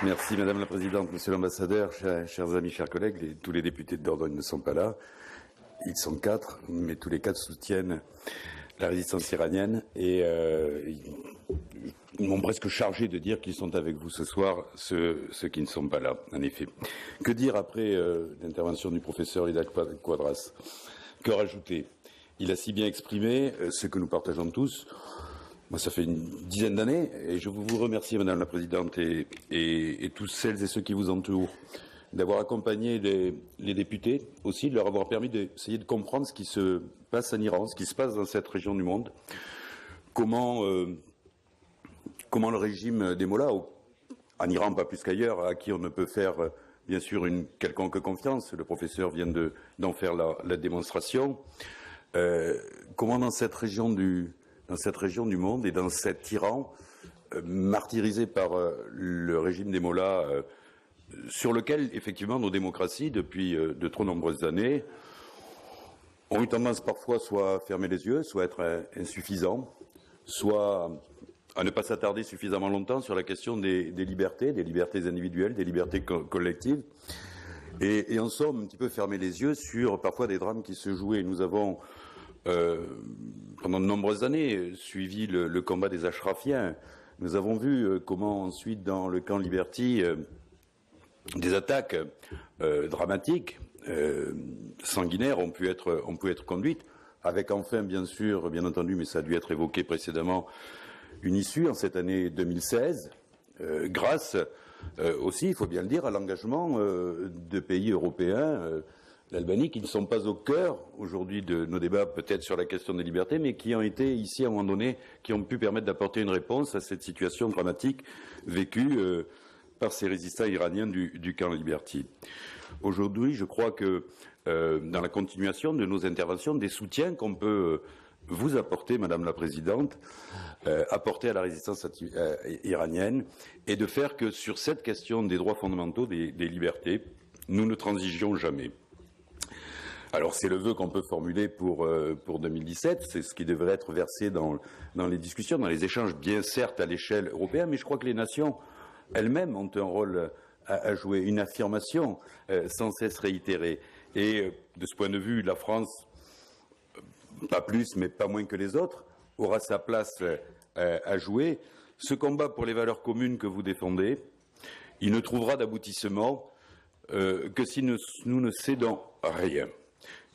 Merci Madame la Présidente, Monsieur l'Ambassadeur, chers amis, chers collègues. Tous les députés de Dordogne ne sont pas là. Ils sont 4, mais tous les 4 soutiennent la résistance iranienne et ils m'ont presque chargé de dire qu'ils sont avec vous ce soir, ceux qui ne sont pas là, en effet. Que dire après l'intervention du professeur Vidal Quadras? Que rajouter? Il a si bien exprimé ce que nous partageons tous. Moi, ça fait une dizaine d'années, et je vous remercie, Madame la Présidente, et tous celles et ceux qui vous entourent, d'avoir accompagné les députés, aussi de leur avoir permis d'essayer de comprendre ce qui se passe en Iran, ce qui se passe dans cette région du monde, comment le régime des mollahs, en Iran pas plus qu'ailleurs, à qui on ne peut faire bien sûr une quelconque confiance, le professeur vient d'en faire la démonstration, comment dans cette région du monde et dans cet Iran martyrisé par le régime des mollahs, sur lequel, effectivement, nos démocraties, depuis de trop nombreuses années, ont eu tendance parfois soit à fermer les yeux, soit à être insuffisants, soit à ne pas s'attarder suffisamment longtemps sur la question des libertés individuelles, des libertés collectives, et en somme, un petit peu fermer les yeux sur parfois des drames qui se jouaient. Nous avons pendant de nombreuses années suivi le combat des Ashrafiens. Nous avons vu comment ensuite dans le camp Liberty des attaques dramatiques, sanguinaires ont pu être conduites, avec enfin bien entendu, mais ça a dû être évoqué précédemment, une issue en cette année 2016, grâce aussi, il faut bien le dire, à l'engagement de pays européens, l'Albanie, qui ne sont pas au cœur aujourd'hui de nos débats peut-être sur la question des libertés, mais qui ont été ici à un moment donné, qui ont pu permettre d'apporter une réponse à cette situation dramatique vécue par ces résistants iraniens du camp Liberty. Aujourd'hui, je crois que dans la continuation de nos interventions, des soutiens qu'on peut vous apporter, Madame la Présidente, apporter à la résistance iranienne, et de faire que sur cette question des droits fondamentaux, des libertés, nous ne transigions jamais. Alors c'est le vœu qu'on peut formuler pour 2017, c'est ce qui devrait être versé dans les discussions, dans les échanges, bien certes à l'échelle européenne, mais je crois que les nations elles-mêmes ont un rôle à jouer, une affirmation sans cesse réitérée. Et de ce point de vue, la France, pas plus mais pas moins que les autres, aura sa place à jouer. Ce combat pour les valeurs communes que vous défendez, il ne trouvera d'aboutissement que si nous ne cédons rien.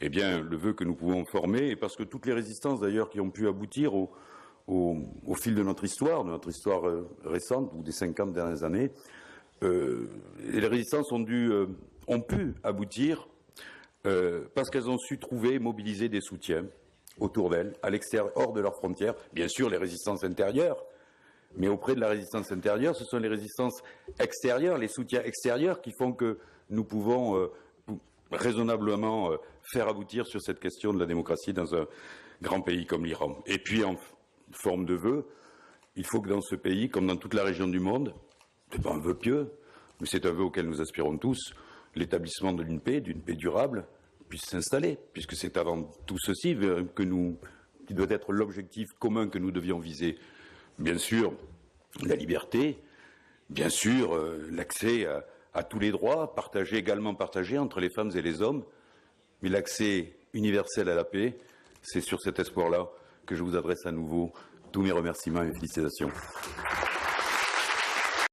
Eh bien, le vœu que nous pouvons former, et parce que toutes les résistances d'ailleurs qui ont pu aboutir au fil de notre histoire récente, ou des 50 dernières années, les résistances ont pu aboutir parce qu'elles ont su trouver, mobiliser des soutiens autour d'elles, à l'extérieur, hors de leurs frontières, bien sûr les résistances intérieures, mais auprès de la résistance intérieure, ce sont les résistances extérieures, les soutiens extérieurs qui font que nous pouvons raisonnablement faire aboutir sur cette question de la démocratie dans un grand pays comme l'Iran. Et puis, en forme de vœu, il faut que dans ce pays, comme dans toute la région du monde, ce n'est pas un vœu pieux, mais c'est un vœu auquel nous aspirons tous, l'établissement d'une paix durable, puisse s'installer, puisque c'est avant tout ceci qui doit être l'objectif commun que nous devions viser. Bien sûr, la liberté, bien sûr, l'accès à tous les droits, également partagés entre les femmes et les hommes, mais l'accès universel à la paix, c'est sur cet espoir-là que je vous adresse à nouveau tous mes remerciements et félicitations.